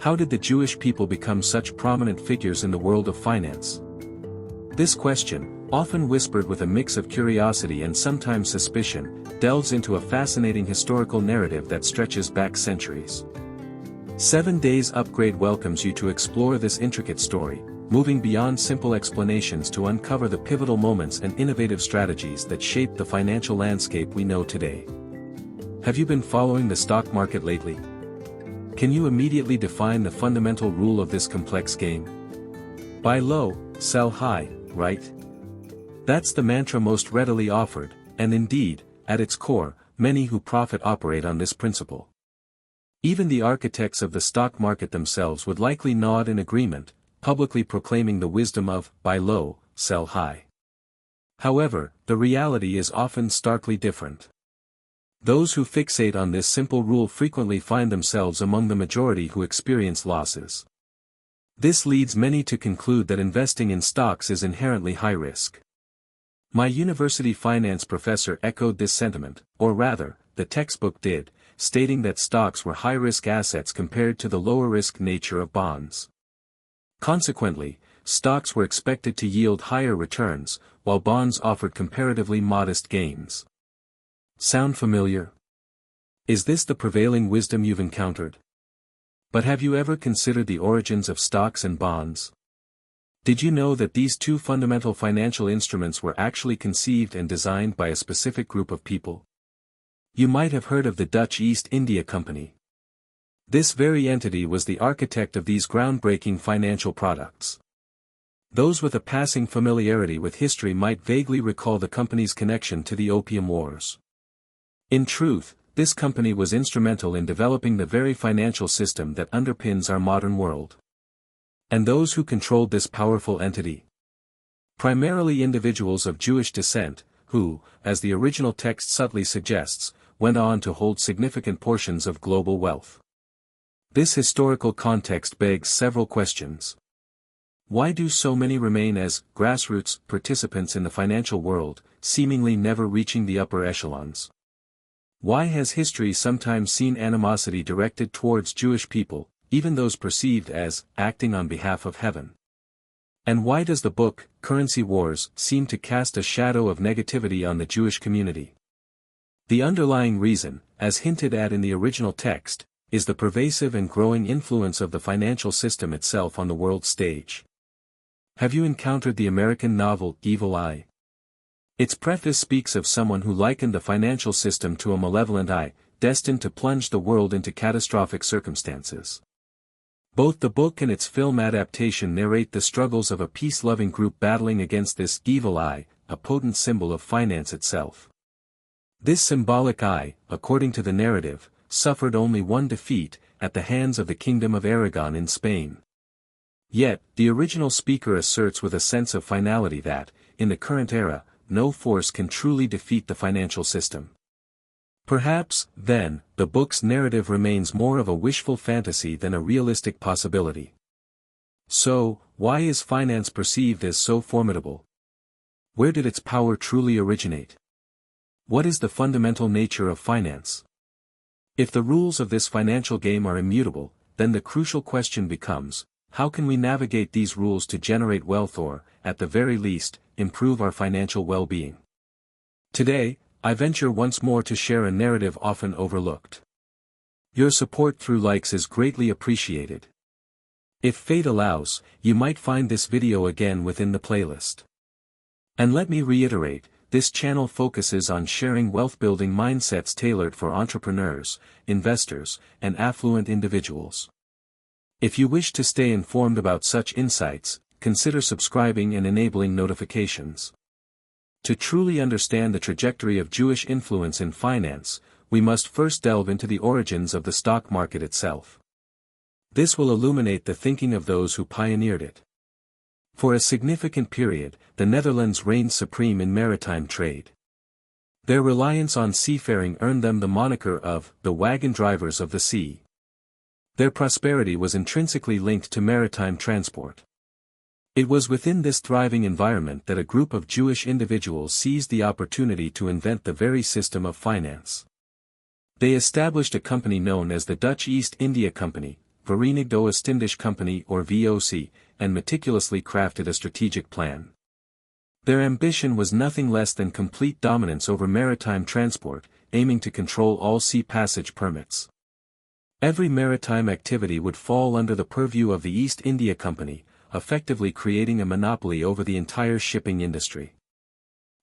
How did the Jewish people become such prominent figures in the world of finance? This question, often whispered with a mix of curiosity and sometimes suspicion, delves into a fascinating historical narrative that stretches back centuries. 7 Days Upgrade welcomes you to explore this intricate story, moving beyond simple explanations to uncover the pivotal moments and innovative strategies that shaped the financial landscape we know today. Have you been following the stock market lately? Can you immediately define the fundamental rule of this complex game? Buy low, sell high, right? That's the mantra most readily offered, and indeed, at its core, many who profit operate on this principle. Even the architects of the stock market themselves would likely nod in agreement, publicly proclaiming the wisdom of buy low, sell high. However, the reality is often starkly different. Those who fixate on this simple rule frequently find themselves among the majority who experience losses. This leads many to conclude that investing in stocks is inherently high risk. My university finance professor echoed this sentiment, or rather, the textbook did, stating that stocks were high-risk assets compared to the lower-risk nature of bonds. Consequently, stocks were expected to yield higher returns, while bonds offered comparatively modest gains. Sound familiar? Is this the prevailing wisdom you've encountered? But have you ever considered the origins of stocks and bonds? Did you know that these two fundamental financial instruments were actually conceived and designed by a specific group of people? You might have heard of the Dutch East India Company. This very entity was the architect of these groundbreaking financial products. Those with a passing familiarity with history might vaguely recall the company's connection to the Opium Wars. In truth, this company was instrumental in developing the very financial system that underpins our modern world. And those who controlled this powerful entity? Primarily individuals of Jewish descent, who, as the original text subtly suggests, went on to hold significant portions of global wealth. This historical context begs several questions. Why do so many remain as grassroots participants in the financial world, seemingly never reaching the upper echelons? Why has history sometimes seen animosity directed towards Jewish people, even those perceived as acting on behalf of heaven? And why does the book, Currency Wars, seem to cast a shadow of negativity on the Jewish community? The underlying reason, as hinted at in the original text, is the pervasive and growing influence of the financial system itself on the world stage. Have you encountered the American novel Evil Eye? Its preface speaks of someone who likened the financial system to a malevolent eye, destined to plunge the world into catastrophic circumstances. Both the book and its film adaptation narrate the struggles of a peace-loving group battling against this evil eye, a potent symbol of finance itself. This symbolic eye, according to the narrative, suffered only one defeat, at the hands of the Kingdom of Aragon in Spain. Yet, the original speaker asserts with a sense of finality that, in the current era, no force can truly defeat the financial system. Perhaps, then, the book's narrative remains more of a wishful fantasy than a realistic possibility. So, why is finance perceived as so formidable? Where did its power truly originate? What is the fundamental nature of finance? If the rules of this financial game are immutable, then the crucial question becomes, how can we navigate these rules to generate wealth or, at the very least, improve our financial well-being? Today, I venture once more to share a narrative often overlooked. Your support through likes is greatly appreciated. If fate allows, you might find this video again within the playlist. And let me reiterate, this channel focuses on sharing wealth-building mindsets tailored for entrepreneurs, investors, and affluent individuals. If you wish to stay informed about such insights, consider subscribing and enabling notifications. To truly understand the trajectory of Jewish influence in finance, we must first delve into the origins of the stock market itself. This will illuminate the thinking of those who pioneered it. For a significant period, the Netherlands reigned supreme in maritime trade. Their reliance on seafaring earned them the moniker of the wagon drivers of the sea. Their prosperity was intrinsically linked to maritime transport. It was within this thriving environment that a group of Jewish individuals seized the opportunity to invent the very system of finance. They established a company known as the Dutch East India Company, Verenigde Oostindische Company or VOC, and meticulously crafted a strategic plan. Their ambition was nothing less than complete dominance over maritime transport, aiming to control all sea passage permits. Every maritime activity would fall under the purview of the East India Company, effectively creating a monopoly over the entire shipping industry.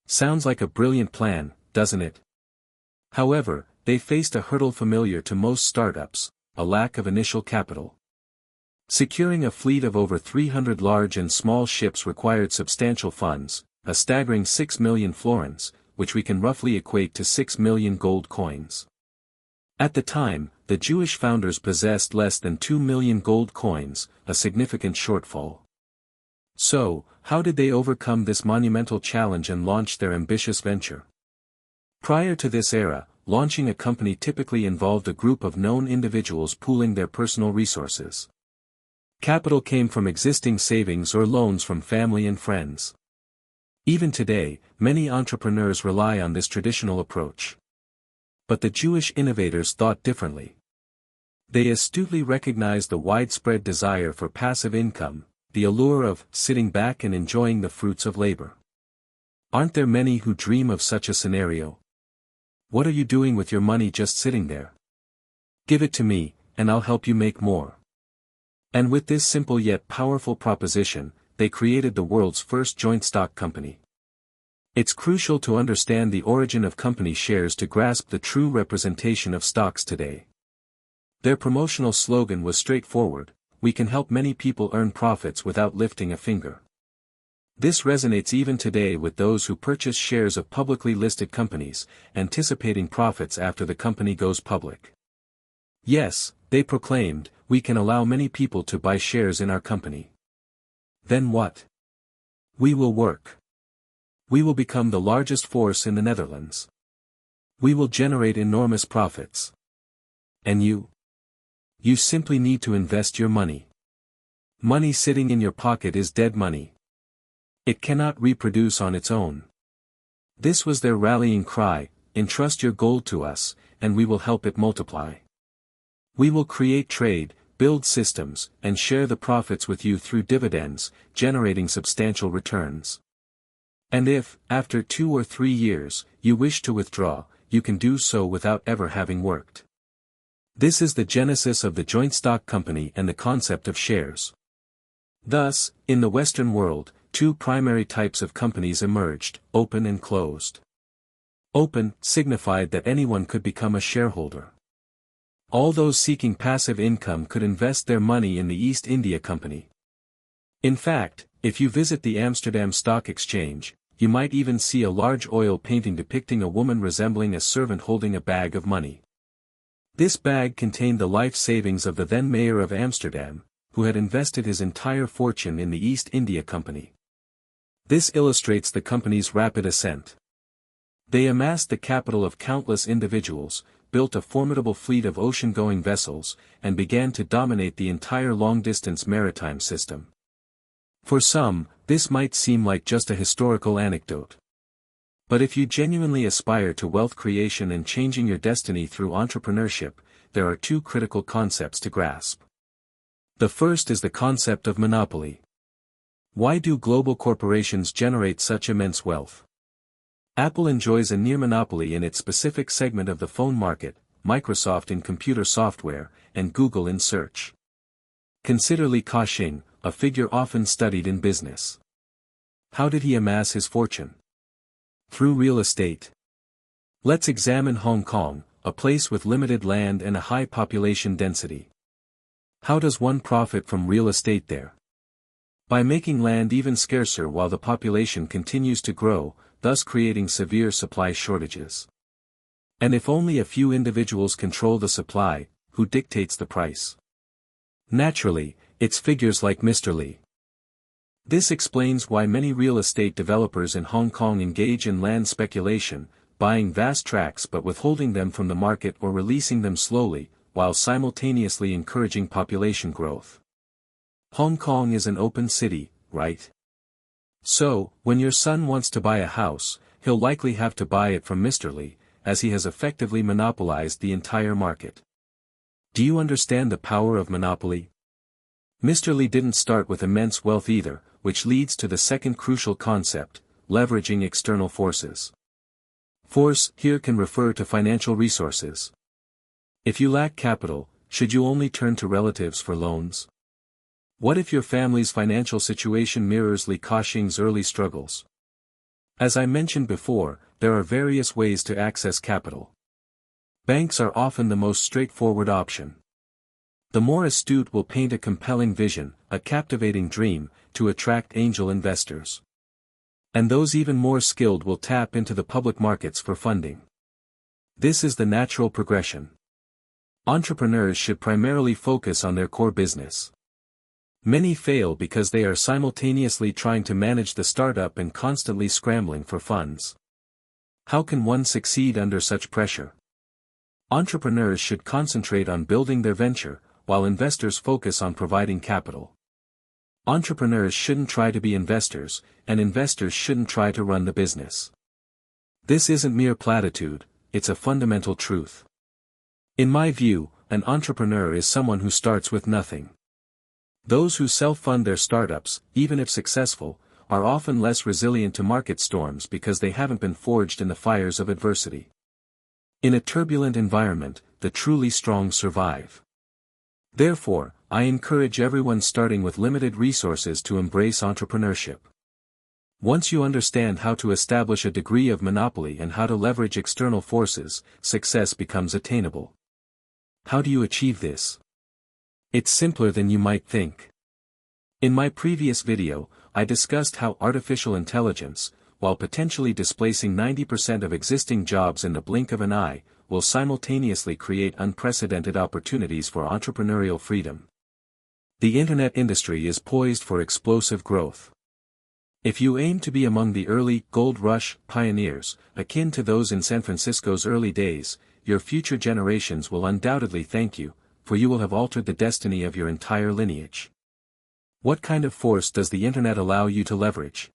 Sounds like a brilliant plan, doesn't it? However, they faced a hurdle familiar to most startups: a lack of initial capital. Securing a fleet of over 300 large and small ships required substantial funds, a staggering 6 million florins, which we can roughly equate to 6 million gold coins. At the time, the Jewish founders possessed less than 2 million gold coins, a significant shortfall. So, how did they overcome this monumental challenge and launch their ambitious venture? Prior to this era, launching a company typically involved a group of known individuals pooling their personal resources. Capital came from existing savings or loans from family and friends. Even today, many entrepreneurs rely on this traditional approach. But the Jewish innovators thought differently. They astutely recognized the widespread desire for passive income, the allure of sitting back and enjoying the fruits of labor. Aren't there many who dream of such a scenario? What are you doing with your money just sitting there? Give it to me, and I'll help you make more. And with this simple yet powerful proposition, they created the world's first joint stock company. It's crucial to understand the origin of company shares to grasp the true representation of stocks today. Their promotional slogan was straightforward: we can help many people earn profits without lifting a finger. This resonates even today with those who purchase shares of publicly listed companies, anticipating profits after the company goes public. Yes, they proclaimed, we can allow many people to buy shares in our company. Then what? We will work. We will become the largest force in the Netherlands. We will generate enormous profits. And you? You simply need to invest your money. Money sitting in your pocket is dead money. It cannot reproduce on its own. This was their rallying cry: entrust your gold to us, and we will help it multiply. We will create trade, build systems, and share the profits with you through dividends, generating substantial returns. And if, after 2 or 3 years, you wish to withdraw, you can do so without ever having worked. This is the genesis of the joint stock company and the concept of shares. Thus, in the Western world, 2 primary types of companies emerged: open and closed. Open signified that anyone could become a shareholder. All those seeking passive income could invest their money in the East India Company. In fact, if you visit the Amsterdam Stock Exchange, you might even see a large oil painting depicting a woman resembling a servant holding a bag of money. This bag contained the life savings of the then mayor of Amsterdam, who had invested his entire fortune in the East India Company. This illustrates the company's rapid ascent. They amassed the capital of countless individuals, built a formidable fleet of ocean-going vessels, and began to dominate the entire long-distance maritime system. For some, this might seem like just a historical anecdote. But if you genuinely aspire to wealth creation and changing your destiny through entrepreneurship, there are 2 critical concepts to grasp. The first is the concept of monopoly. Why do global corporations generate such immense wealth? Apple enjoys a near monopoly in its specific segment of the phone market, Microsoft in computer software, and Google in search. Consider Li Ka-shing, a figure often studied in business. How did he amass his fortune? Through real estate. Let's examine Hong Kong, a place with limited land and a high population density. How does one profit from real estate there? By making land even scarcer while the population continues to grow, thus creating severe supply shortages. And if only a few individuals control the supply, who dictates the price? Naturally, it's figures like Mr. Li. This explains why many real estate developers in Hong Kong engage in land speculation, buying vast tracts but withholding them from the market or releasing them slowly, while simultaneously encouraging population growth. Hong Kong is an open city, right? So, when your son wants to buy a house, he'll likely have to buy it from Mr. Li, as he has effectively monopolized the entire market. Do you understand the power of monopoly? Mr. Lee didn't start with immense wealth either, which leads to the second crucial concept, leveraging external forces. Force here can refer to financial resources. If you lack capital, should you only turn to relatives for loans? What if your family's financial situation mirrors Li Ka-shing's early struggles? As I mentioned before, there are various ways to access capital. Banks are often the most straightforward option. The more astute will paint a compelling vision, a captivating dream, to attract angel investors. And those even more skilled will tap into the public markets for funding. This is the natural progression. Entrepreneurs should primarily focus on their core business. Many fail because they are simultaneously trying to manage the startup and constantly scrambling for funds. How can one succeed under such pressure? Entrepreneurs should concentrate on building their venture, while investors focus on providing capital. Entrepreneurs shouldn't try to be investors, and investors shouldn't try to run the business. This isn't mere platitude, it's a fundamental truth. In my view, an entrepreneur is someone who starts with nothing. Those who self-fund their startups, even if successful, are often less resilient to market storms because they haven't been forged in the fires of adversity. In a turbulent environment, the truly strong survive. Therefore, I encourage everyone starting with limited resources to embrace entrepreneurship. Once you understand how to establish a degree of monopoly and how to leverage external forces, success becomes attainable. How do you achieve this? It's simpler than you might think. In my previous video, I discussed how artificial intelligence, while potentially displacing 90% of existing jobs in the blink of an eye, will simultaneously create unprecedented opportunities for entrepreneurial freedom. The internet industry is poised for explosive growth. If you aim to be among the early gold rush pioneers, akin to those in San Francisco's early days, your future generations will undoubtedly thank you, for you will have altered the destiny of your entire lineage. What kind of force does the internet allow you to leverage?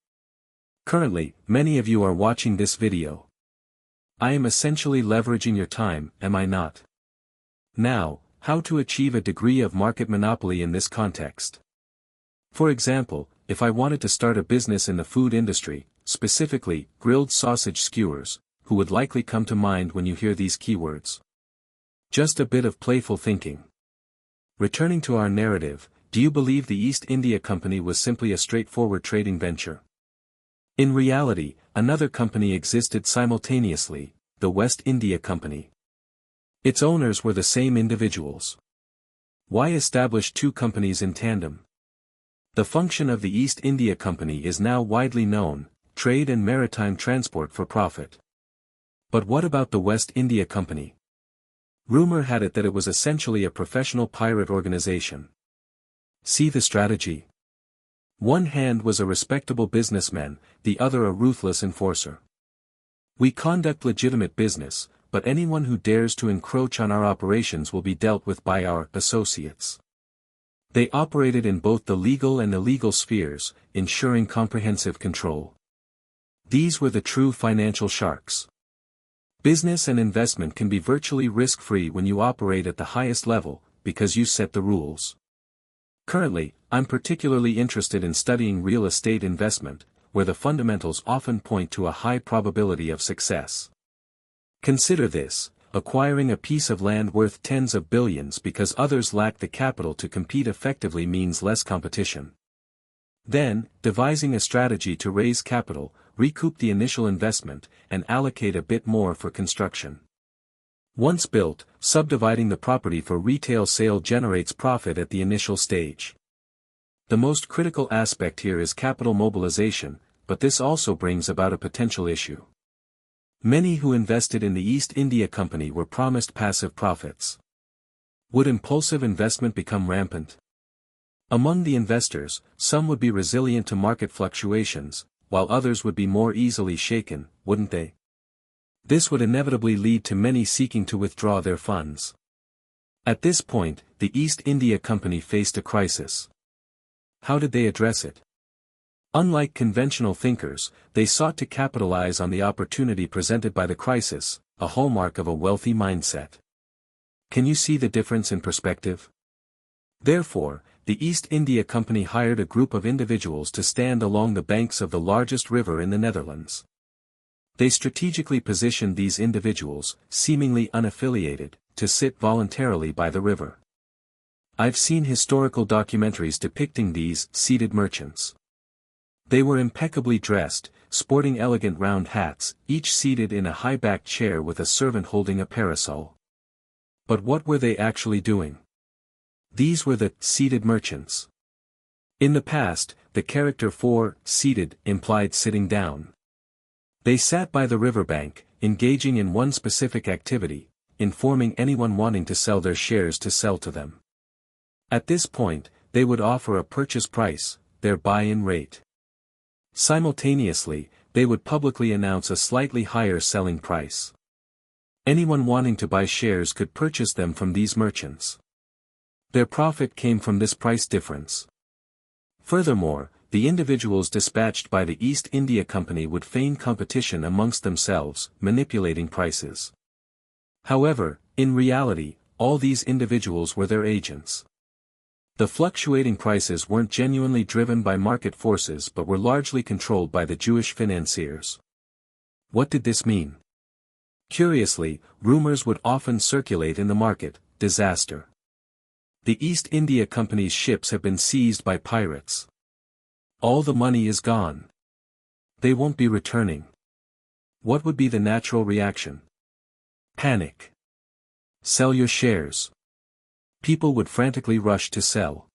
Currently, many of you are watching this video. I am essentially leveraging your time, am I not? Now, how to achieve a degree of market monopoly in this context? For example, if I wanted to start a business in the food industry, specifically, grilled sausage skewers, who would likely come to mind when you hear these keywords? Just a bit of playful thinking. Returning to our narrative, do you believe the East India Company was simply a straightforward trading venture? In reality, another company existed simultaneously, the West India Company. Its owners were the same individuals. Why establish two companies in tandem? The function of the East India Company is now widely known, trade and maritime transport for profit. But what about the West India Company? Rumor had it that it was essentially a professional pirate organization. See the strategy. One hand was a respectable businessman, the other a ruthless enforcer. We conduct legitimate business, but anyone who dares to encroach on our operations will be dealt with by our associates. They operated in both the legal and illegal spheres, ensuring comprehensive control. These were the true financial sharks. Business and investment can be virtually risk-free when you operate at the highest level, because you set the rules. Currently, I'm particularly interested in studying real estate investment, where the fundamentals often point to a high probability of success. Consider this: acquiring a piece of land worth tens of billions because others lack the capital to compete effectively means less competition. Then, devising a strategy to raise capital, recoup the initial investment, and allocate a bit more for construction. Once built, subdividing the property for retail sale generates profit at the initial stage. The most critical aspect here is capital mobilization, but this also brings about a potential issue. Many who invested in the East India Company were promised passive profits. Would impulsive investment become rampant? Among the investors, some would be resilient to market fluctuations, while others would be more easily shaken, wouldn't they? This would inevitably lead to many seeking to withdraw their funds. At this point, the East India Company faced a crisis. How did they address it? Unlike conventional thinkers, they sought to capitalize on the opportunity presented by the crisis, a hallmark of a wealthy mindset. Can you see the difference in perspective? Therefore, the East India Company hired a group of individuals to stand along the banks of the largest river in the Netherlands. They strategically positioned these individuals, seemingly unaffiliated, to sit voluntarily by the river. I've seen historical documentaries depicting these seated merchants. They were impeccably dressed, sporting elegant round hats, each seated in a high-backed chair with a servant holding a parasol. But what were they actually doing? These were the seated merchants. In the past, the character for seated implied sitting down. They sat by the riverbank, engaging in one specific activity, informing anyone wanting to sell their shares to sell to them. At this point, they would offer a purchase price, their buy-in rate. Simultaneously, they would publicly announce a slightly higher selling price. Anyone wanting to buy shares could purchase them from these merchants. Their profit came from this price difference. Furthermore, the individuals dispatched by the East India Company would feign competition amongst themselves, manipulating prices. However, in reality, all these individuals were their agents. The fluctuating prices weren't genuinely driven by market forces but were largely controlled by the Jewish financiers. What did this mean? Curiously, rumors would often circulate in the market: disaster. The East India Company's ships have been seized by pirates. All the money is gone. They won't be returning. What would be the natural reaction? Panic. Sell your shares. People would frantically rush to sell.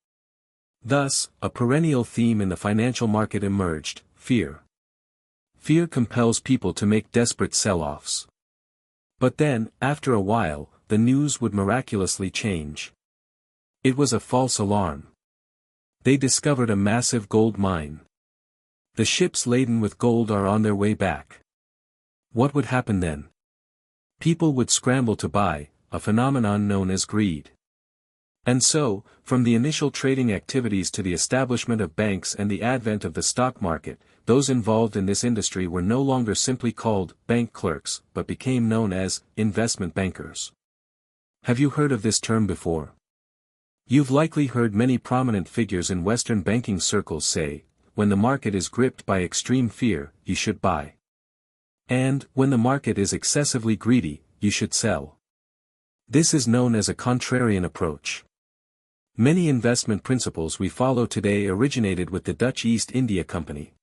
Thus, a perennial theme in the financial market emerged: fear. Fear compels people to make desperate sell-offs. But then, after a while, the news would miraculously change. It was a false alarm. They discovered a massive gold mine. The ships laden with gold are on their way back. What would happen then? People would scramble to buy, a phenomenon known as greed. And so, from the initial trading activities to the establishment of banks and the advent of the stock market, those involved in this industry were no longer simply called bank clerks, but became known as investment bankers. Have you heard of this term before? You've likely heard many prominent figures in Western banking circles say, when the market is gripped by extreme fear, you should buy. And, when the market is excessively greedy, you should sell. This is known as a contrarian approach. Many investment principles we follow today originated with the Dutch East India Company.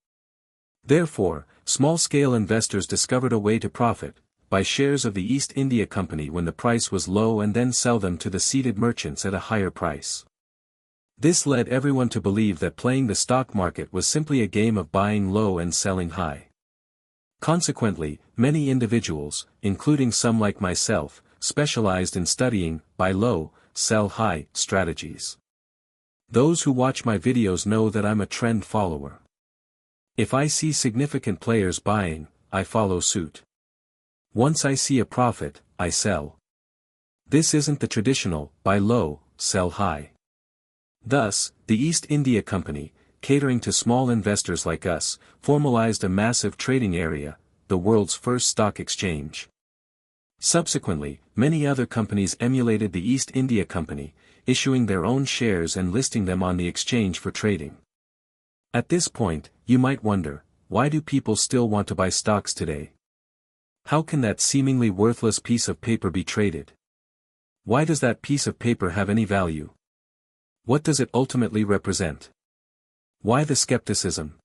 Therefore, small-scale investors discovered a way to profit: buy shares of the East India Company when the price was low and then sell them to the seated merchants at a higher price. This led everyone to believe that playing the stock market was simply a game of buying low and selling high. Consequently, many individuals, including some like myself, specialized in studying buy low, sell high strategies. Those who watch my videos know that I'm a trend follower. If I see significant players buying, I follow suit. Once I see a profit, I sell. This isn't the traditional buy low, sell high. Thus, the East India Company, catering to small investors like us, formalized a massive trading area, the world's first stock exchange. Subsequently, many other companies emulated the East India Company, issuing their own shares and listing them on the exchange for trading. At this point, you might wonder, why do people still want to buy stocks today? How can that seemingly worthless piece of paper be traded? Why does that piece of paper have any value? What does it ultimately represent? Why the skepticism?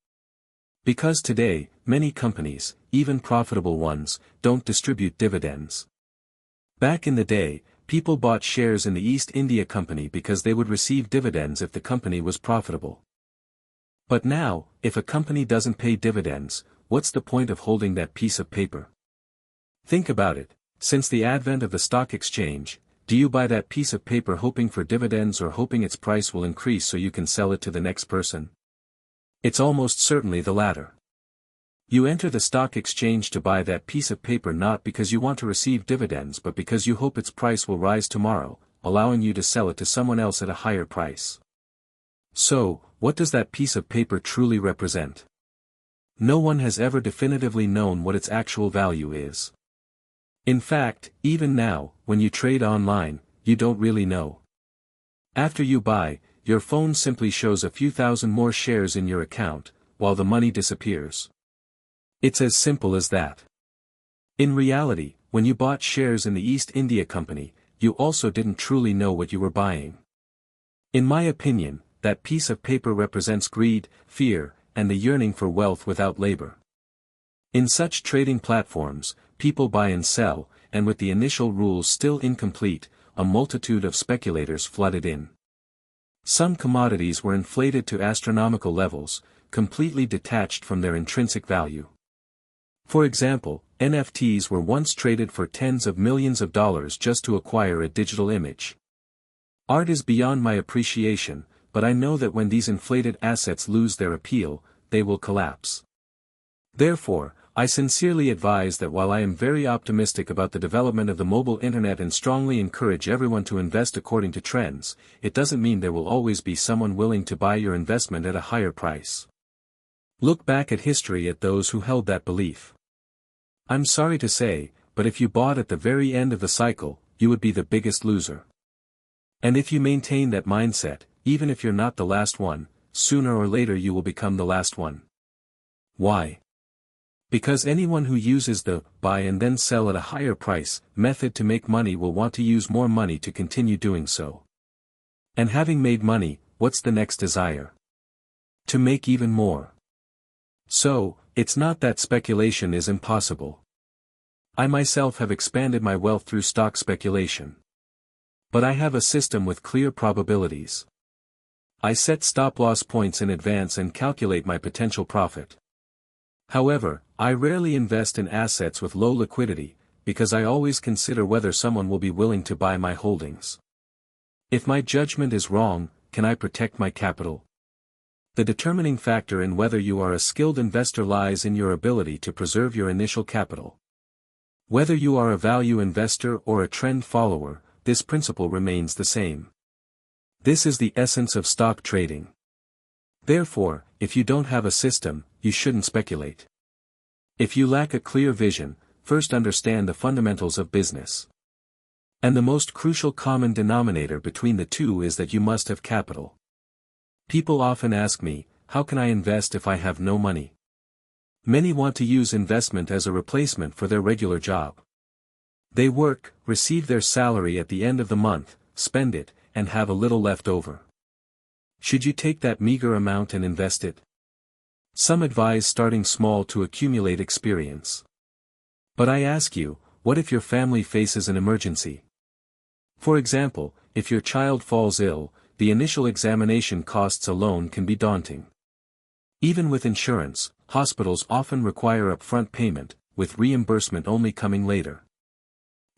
Because today, many companies, even profitable ones, don't distribute dividends. Back in the day, people bought shares in the East India Company because they would receive dividends if the company was profitable. But now, if a company doesn't pay dividends, what's the point of holding that piece of paper? Think about it: since the advent of the stock exchange, do you buy that piece of paper hoping for dividends or hoping its price will increase so you can sell it to the next person? It's almost certainly the latter. You enter the stock exchange to buy that piece of paper not because you want to receive dividends but because you hope its price will rise tomorrow, allowing you to sell it to someone else at a higher price. So, what does that piece of paper truly represent? No one has ever definitively known what its actual value is. In fact, even now, when you trade online, you don't really know. After you buy, your phone simply shows a few thousand more shares in your account, while the money disappears. It's as simple as that. In reality, when you bought shares in the East India Company, you also didn't truly know what you were buying. In my opinion, that piece of paper represents greed, fear, and the yearning for wealth without labor. In such trading platforms, people buy and sell, and with the initial rules still incomplete, a multitude of speculators flooded in. Some commodities were inflated to astronomical levels, completely detached from their intrinsic value. For example, NFTs were once traded for tens of millions of dollars just to acquire a digital image. Art is beyond my appreciation, but I know that when these inflated assets lose their appeal, they will collapse. Therefore, I sincerely advise that while I am very optimistic about the development of the mobile internet and strongly encourage everyone to invest according to trends, it doesn't mean there will always be someone willing to buy your investment at a higher price. Look back at history at those who held that belief. I'm sorry to say, but if you bought at the very end of the cycle, you would be the biggest loser. And if you maintain that mindset, even if you're not the last one, sooner or later you will become the last one. Why? Because anyone who uses the buy and then sell at a higher price method to make money will want to use more money to continue doing so. And having made money, what's the next desire? To make even more. So, it's not that speculation is impossible. I myself have expanded my wealth through stock speculation. But I have a system with clear probabilities. I set stop-loss points in advance and calculate my potential profit. However, I rarely invest in assets with low liquidity, because I always consider whether someone will be willing to buy my holdings. If my judgment is wrong, can I protect my capital? The determining factor in whether you are a skilled investor lies in your ability to preserve your initial capital. Whether you are a value investor or a trend follower, this principle remains the same. This is the essence of stock trading. Therefore, if you don't have a system, you shouldn't speculate. If you lack a clear vision, first understand the fundamentals of business. And the most crucial common denominator between the two is that you must have capital. People often ask me, how can I invest if I have no money? Many want to use investment as a replacement for their regular job. They work, receive their salary at the end of the month, spend it, and have a little left over. Should you take that meager amount and invest it? Some advise starting small to accumulate experience. But I ask you, what if your family faces an emergency? For example, if your child falls ill, the initial examination costs alone can be daunting. Even with insurance, hospitals often require upfront payment, with reimbursement only coming later.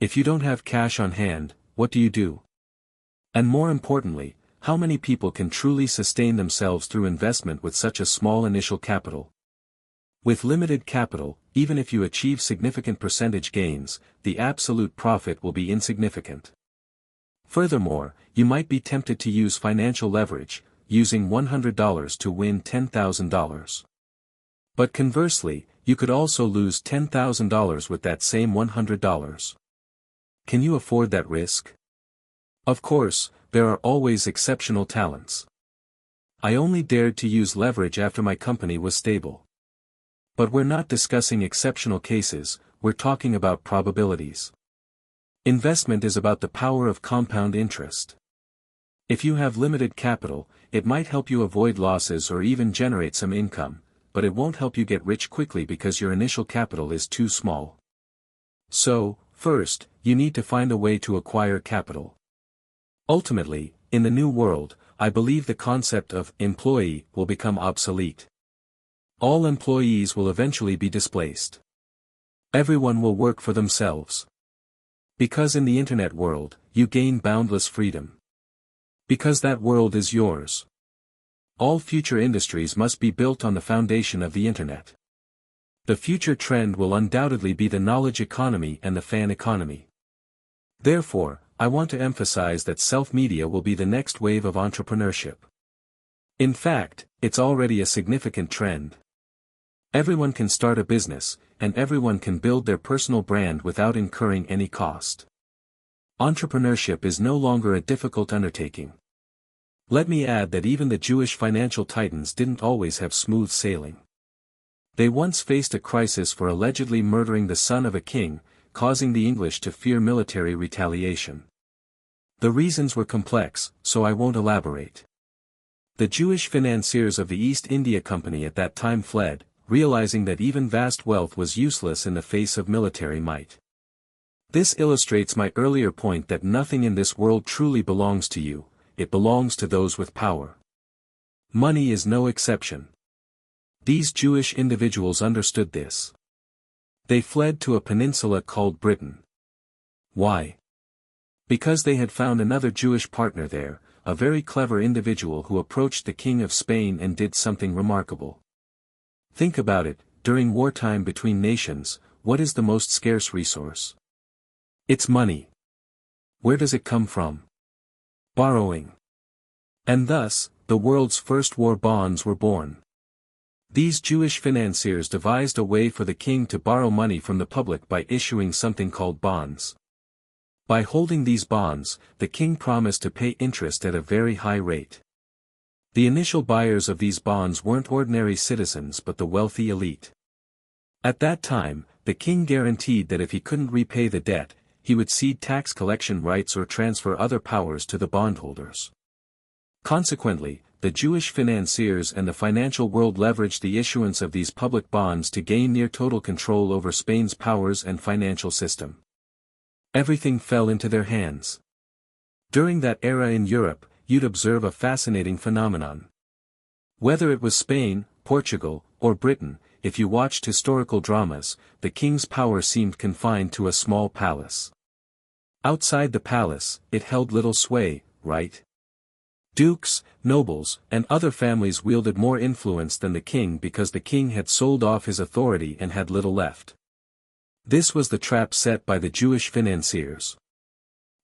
If you don't have cash on hand, what do you do? And more importantly, how many people can truly sustain themselves through investment with such a small initial capital? With limited capital, even if you achieve significant percentage gains, the absolute profit will be insignificant. Furthermore, you might be tempted to use financial leverage, using $100 to win $10,000. But conversely, you could also lose $10,000 with that same $100. Can you afford that risk? Of course, there are always exceptional talents. I only dared to use leverage after my company was stable. But we're not discussing exceptional cases, we're talking about probabilities. Investment is about the power of compound interest. If you have limited capital, it might help you avoid losses or even generate some income, but it won't help you get rich quickly because your initial capital is too small. So, first, you need to find a way to acquire capital. Ultimately, in the new world, I believe the concept of employee will become obsolete. All employees will eventually be displaced. Everyone will work for themselves. Because in the internet world, you gain boundless freedom. Because that world is yours. All future industries must be built on the foundation of the internet. The future trend will undoubtedly be the knowledge economy and the fan economy. Therefore, I want to emphasize that self-media will be the next wave of entrepreneurship. In fact, it's already a significant trend. Everyone can start a business, and everyone can build their personal brand without incurring any cost. Entrepreneurship is no longer a difficult undertaking. Let me add that even the Jewish financial titans didn't always have smooth sailing. They once faced a crisis for allegedly murdering the son of a king, causing the English to fear military retaliation. The reasons were complex, so I won't elaborate. The Jewish financiers of the East India Company at that time fled, realizing that even vast wealth was useless in the face of military might. This illustrates my earlier point that nothing in this world truly belongs to you, it belongs to those with power. Money is no exception. These Jewish individuals understood this. They fled to a peninsula called Britain. Why? Because they had found another Jewish partner there, a very clever individual who approached the king of Spain and did something remarkable. Think about it, during wartime between nations, what is the most scarce resource? It's money. Where does it come from? Borrowing. And thus, the world's first war bonds were born. These Jewish financiers devised a way for the king to borrow money from the public by issuing something called bonds. By holding these bonds, the king promised to pay interest at a very high rate. The initial buyers of these bonds weren't ordinary citizens but the wealthy elite. At that time, the king guaranteed that if he couldn't repay the debt, he would cede tax collection rights or transfer other powers to the bondholders. Consequently, the Jewish financiers and the financial world leveraged the issuance of these public bonds to gain near total control over Spain's powers and financial system. Everything fell into their hands. During that era in Europe, you'd observe a fascinating phenomenon. Whether it was Spain, Portugal, or Britain, if you watched historical dramas, the king's power seemed confined to a small palace. Outside the palace, it held little sway, right? Dukes, nobles, and other families wielded more influence than the king because the king had sold off his authority and had little left. This was the trap set by the Jewish financiers.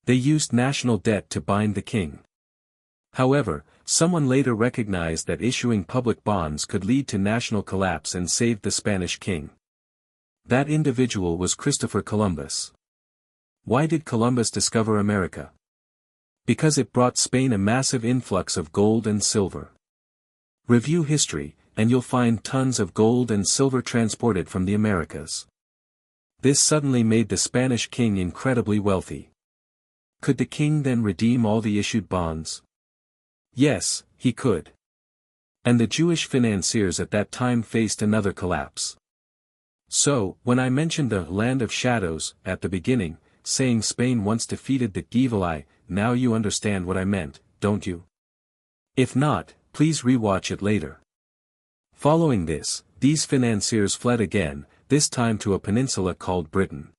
They used national debt to bind the king. However, someone later recognized that issuing public bonds could lead to national collapse and saved the Spanish king. That individual was Christopher Columbus. Why did Columbus discover America? Because it brought Spain a massive influx of gold and silver. Review history, and you'll find tons of gold and silver transported from the Americas. This suddenly made the Spanish king incredibly wealthy. Could the king then redeem all the issued bonds? Yes, he could. And the Jewish financiers at that time faced another collapse. So, when I mentioned the land of shadows at the beginning, saying Spain once defeated the evil eye, now you understand what I meant, don't you? If not, please rewatch it later. Following this, these financiers fled again, this time to a peninsula called Britain.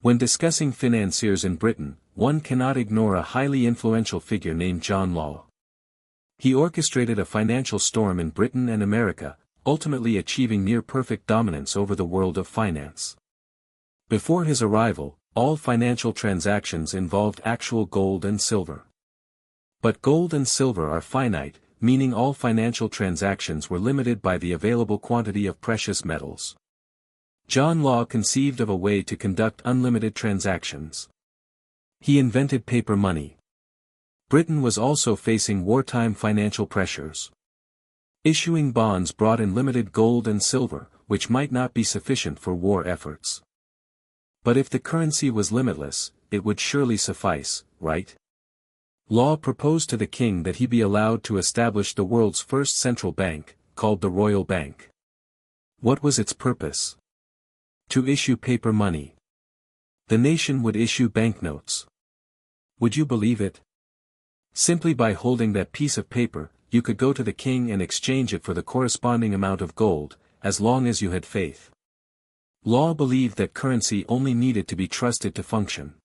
When discussing financiers in Britain, one cannot ignore a highly influential figure named John Law. He orchestrated a financial storm in Britain and America, ultimately achieving near-perfect dominance over the world of finance. Before his arrival, all financial transactions involved actual gold and silver. But gold and silver are finite, meaning all financial transactions were limited by the available quantity of precious metals. John Law conceived of a way to conduct unlimited transactions. He invented paper money. Britain was also facing wartime financial pressures. Issuing bonds brought in limited gold and silver, which might not be sufficient for war efforts. But if the currency was limitless, it would surely suffice, right? Law proposed to the king that he be allowed to establish the world's first central bank, called the Royal Bank. What was its purpose? To issue paper money. The nation would issue banknotes. Would you believe it? Simply by holding that piece of paper, you could go to the king and exchange it for the corresponding amount of gold, as long as you had faith. Law believed that currency only needed to be trusted to function.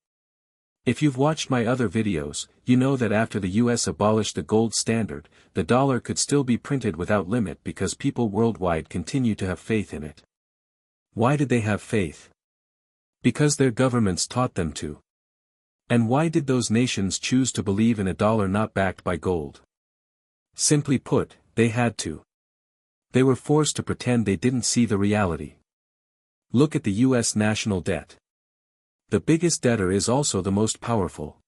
If you've watched my other videos, you know that after the US abolished the gold standard, the dollar could still be printed without limit because people worldwide continue to have faith in it. Why did they have faith? Because their governments taught them to. And why did those nations choose to believe in a dollar not backed by gold? Simply put, they had to. They were forced to pretend they didn't see the reality. Look at the US national debt. The biggest debtor is also the most powerful.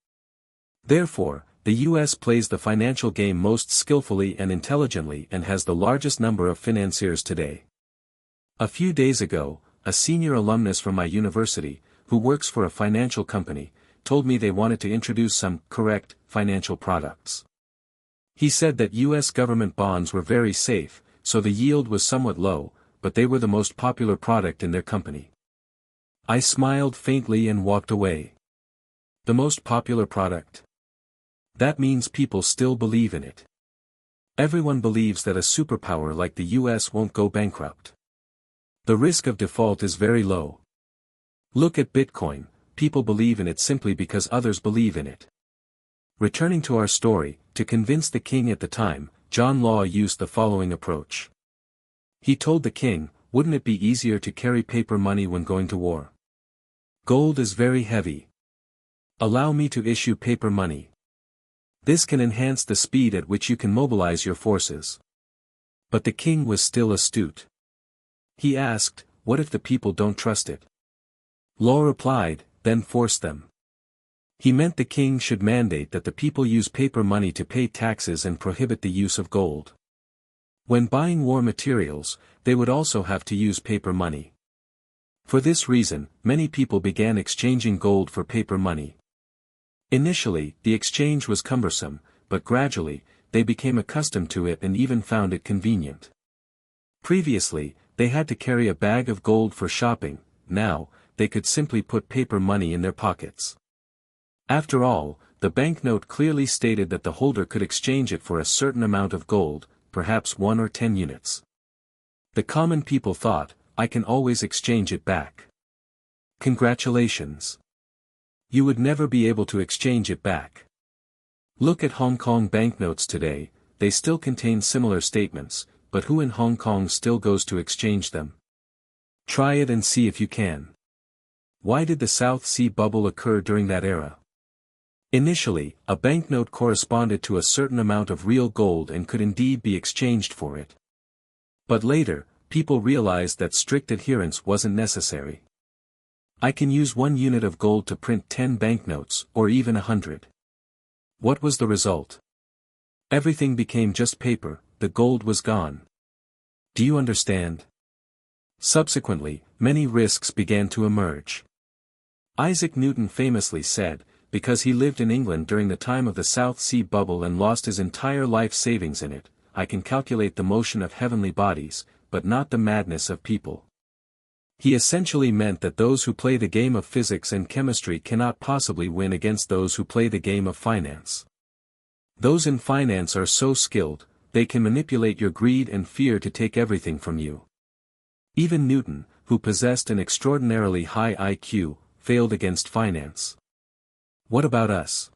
Therefore, the US plays the financial game most skillfully and intelligently and has the largest number of financiers today. A few days ago, a senior alumnus from my university, who works for a financial company, told me they wanted to introduce some correct financial products. He said that US government bonds were very safe, so the yield was somewhat low, but they were the most popular product in their company. I smiled faintly and walked away. The most popular product? That means people still believe in it. Everyone believes that a superpower like the US won't go bankrupt. The risk of default is very low. Look at Bitcoin, people believe in it simply because others believe in it. Returning to our story, to convince the king at the time, John Law used the following approach. He told the king, wouldn't it be easier to carry paper money when going to war? Gold is very heavy. Allow me to issue paper money. This can enhance the speed at which you can mobilize your forces. But the king was still astute. He asked, what if the people don't trust it? Law replied, then force them. He meant the king should mandate that the people use paper money to pay taxes and prohibit the use of gold. When buying war materials, they would also have to use paper money. For this reason, many people began exchanging gold for paper money. Initially, the exchange was cumbersome, but gradually, they became accustomed to it and even found it convenient. Previously, they had to carry a bag of gold for shopping, now, they could simply put paper money in their pockets. After all, the banknote clearly stated that the holder could exchange it for a certain amount of gold, perhaps 1 or 10 units. The common people thought, I can always exchange it back. Congratulations. You would never be able to exchange it back. Look at Hong Kong banknotes today, they still contain similar statements, but who in Hong Kong still goes to exchange them? Try it and see if you can. Why did the South Sea bubble occur during that era? Initially, a banknote corresponded to a certain amount of real gold and could indeed be exchanged for it. But later, people realized that strict adherence wasn't necessary. I can use 1 unit of gold to print 10 banknotes, or even 100. What was the result? Everything became just paper, the gold was gone. Do you understand? Subsequently, many risks began to emerge. Isaac Newton famously said, because he lived in England during the time of the South Sea bubble and lost his entire life savings in it, I can calculate the motion of heavenly bodies, but not the madness of people. He essentially meant that those who play the game of physics and chemistry cannot possibly win against those who play the game of finance. Those in finance are so skilled, they can manipulate your greed and fear to take everything from you. Even Newton, who possessed an extraordinarily high IQ, failed against finance. What about us?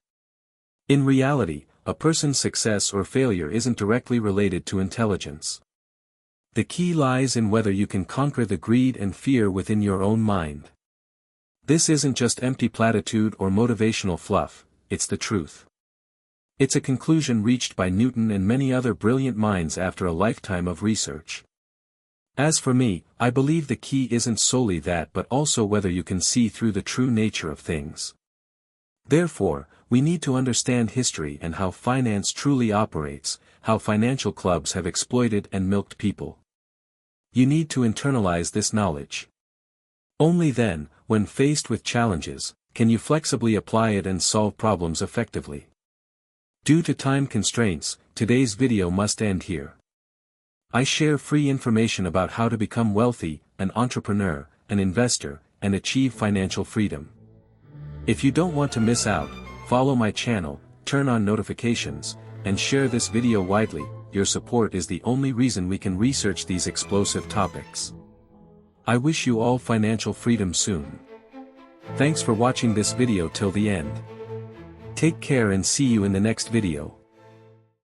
In reality, a person's success or failure isn't directly related to intelligence. The key lies in whether you can conquer the greed and fear within your own mind. This isn't just empty platitude or motivational fluff, it's the truth. It's a conclusion reached by Newton and many other brilliant minds after a lifetime of research. As for me, I believe the key isn't solely that but also whether you can see through the true nature of things. Therefore, we need to understand history and how finance truly operates, how financial clubs have exploited and milked people. You need to internalize this knowledge. Only then, when faced with challenges, can you flexibly apply it and solve problems effectively. Due to time constraints, today's video must end here. I share free information about how to become wealthy, an entrepreneur, an investor, and achieve financial freedom. If you don't want to miss out, follow my channel, turn on notifications, and share this video widely. Your support is the only reason we can research these explosive topics. I wish you all financial freedom soon. Thanks for watching this video till the end. Take care and see you in the next video.